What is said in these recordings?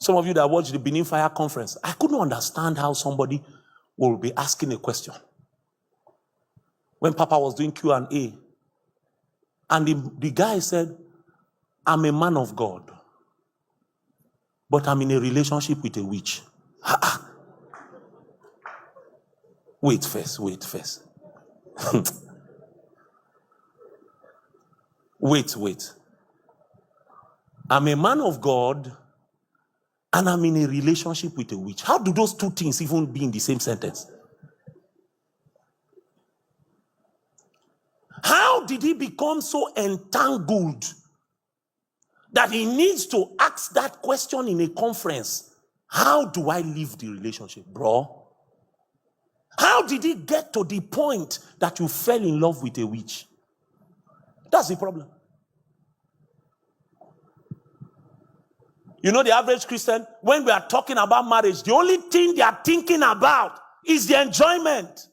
Some of you that watched the Benin Fire Conference, I couldn't understand how somebody will be asking a question. When Papa was doing Q&A, and the guy said, I'm a man of God, but I'm in a relationship with a witch. Wait first. Wait. I'm a man of God, and I'm in a relationship with a witch. How do those two things even be in the same sentence? How did he become so entangled that he needs to ask that question in a conference? How do I leave the relationship, bro? How did he get to the point that you fell in love with a witch? That's the problem. You know, the average Christian, when we are talking about marriage, the only thing they are thinking about is the enjoyment.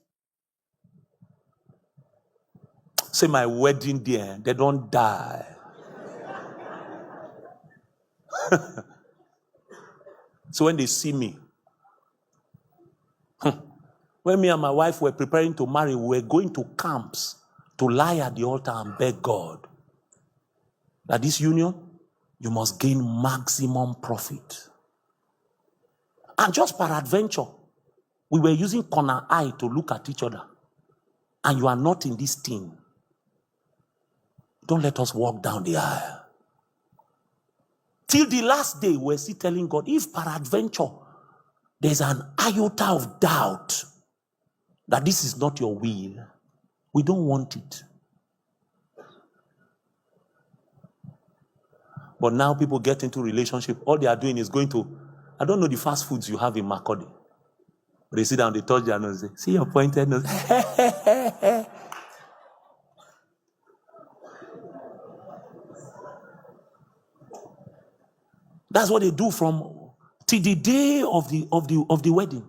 Say, my wedding day, they don't die. So when they see me, when me and my wife were preparing to marry, we were going to camps to lie at the altar and beg God that this union, you must gain maximum profit. And just peradventure, we were using corner eye to look at each other. And you are not in this thing. Don't let us walk down the aisle. Till the last day, we're still telling God, if peradventure, there's an iota of doubt that this is not your will, we don't want it. But now people get into relationship, all they are doing is going to, I don't know the fast foods you have in Makurdi. They sit down, they touch their nose, they say, see your pointed nose. That's what they do from till the day of the wedding.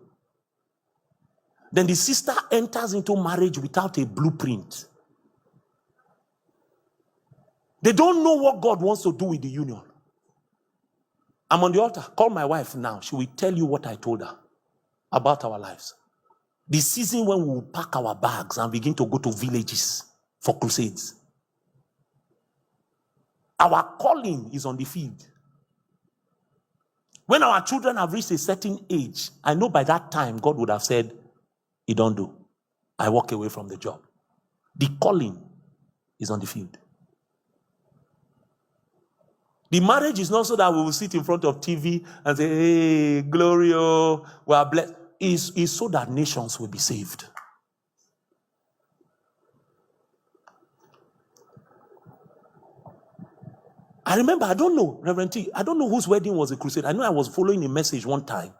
Then the sister enters into marriage without a blueprint. They don't know what God wants to do with the union. I'm on the altar. Call my wife now. She will tell you what I told her about our lives. The season when we will pack our bags and begin to go to villages for crusades. Our calling is on the field. When our children have reached a certain age, I know by that time God would have said, "You don't do. I walk away from the job." The calling is on the field. The marriage is not so that we will sit in front of TV and say, "Hey, Glorio, we are blessed." It's so that nations will be saved. I remember, I don't know, Reverend T, I don't know whose wedding was a crusade. I know I was following a message one time,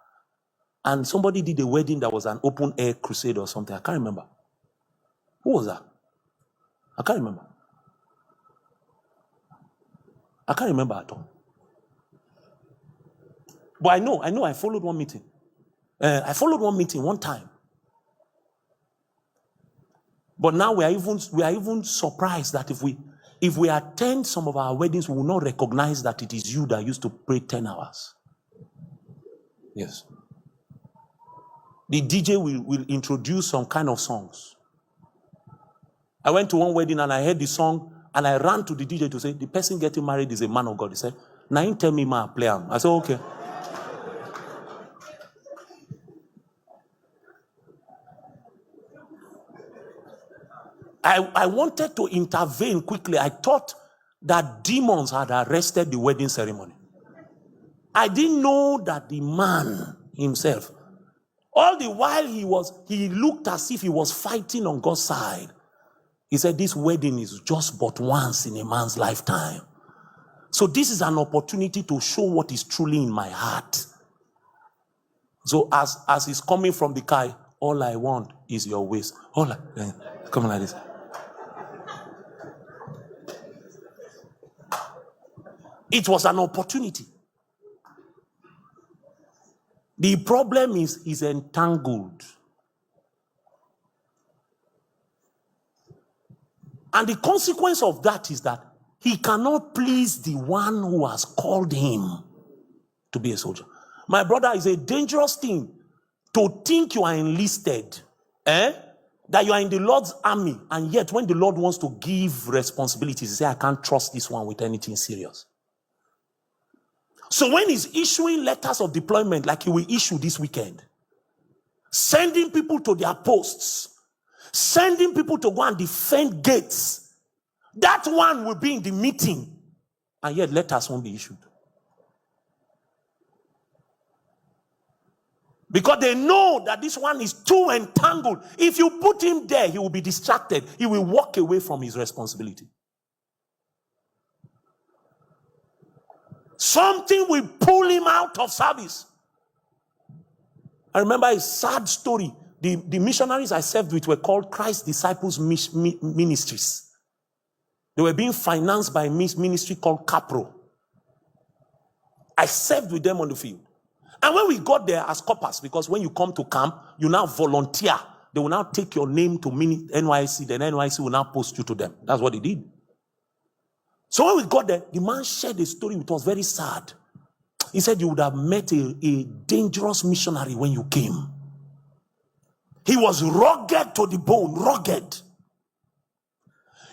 and somebody did a wedding that was an open air crusade or something. I can't remember. Who was that? I can't remember. I can't remember at all. But I know I followed one meeting. I followed one meeting one time. But now we are even surprised that if we attend some of our weddings, we will not recognize that it is you that used to pray 10 hours. Yes. The DJ will introduce some kind of songs. I went to one wedding and I heard the song and I ran to the DJ to say, the person getting married is a man of God. He said, "Now you tell me, ma, play him." I said, "Okay." I wanted to intervene quickly. I thought that demons had arrested the wedding ceremony. I didn't know that the man himself, all the while he looked as if he was fighting on God's side. He said, "This wedding is just but once in a man's lifetime. So this is an opportunity to show what is truly in my heart." So as he's coming from the car, "All I want is your waist." Come on like this. It was an opportunity. The problem is he's entangled. And the consequence of that is that he cannot please the one who has called him. to be a soldier. My brother, it's a dangerous thing to think you are enlisted, that you are in the Lord's army, and yet when the Lord wants to give responsibilities, he says, I can't trust this one with anything serious. So when he's issuing letters of deployment, like he will issue this weekend, sending people to their posts, sending people to go and defend gates, that one will be in the meeting, and yet letters won't be issued. Because they know that this one is too entangled. If you put him there, he will be distracted. He will walk away from his responsibility. Something will pull him out of service. I remember a sad story. The missionaries I served with were called Christ Disciples Ministries. They were being financed by a ministry called Capro. I served with them on the field. And when we got there as corpers, because when you come to camp, you now volunteer. They will now take your name to NYC, then NYC will now post you to them. That's what they did. So when we got there, the man shared a story which was very sad. He said you would have met a dangerous missionary when you came. He was rugged to the bone, rugged.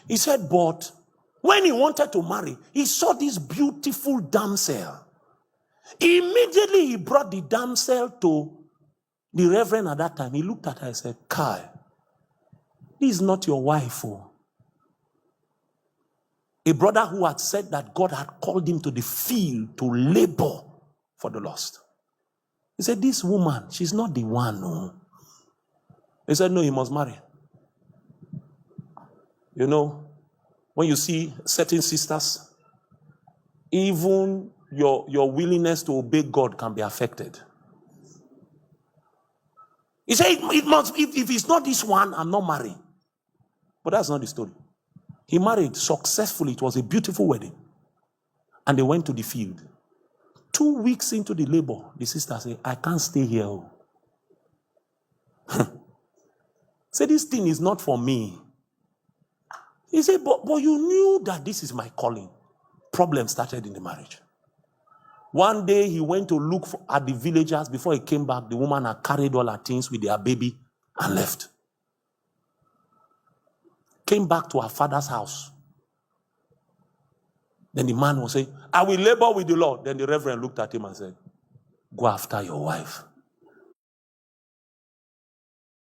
He said, but when he wanted to marry, he saw this beautiful damsel. Immediately he brought the damsel to the reverend at that time. He looked at her and said, Kai, this is not your wife. Oh. A brother who had said that God had called him to the field to labor for the lost. He said, this woman, she's not the one. No. He said, no, he must marry. You know, when you see certain sisters, even your willingness to obey God can be affected. He said, it must, if it's not this one, I'm not marrying. But that's not the story. He married successfully. It was a beautiful wedding. And they went to the field. 2 weeks into the labor, the sister said, I can't stay here. Say, this thing is not for me. He said, but you knew that this is my calling. Problem started in the marriage. One day he went to look at the villagers. Before he came back, the woman had carried all her things with their baby and left. Came back to her father's house. Then the man was saying, I will labor with the Lord. Then the reverend looked at him and said, go after your wife.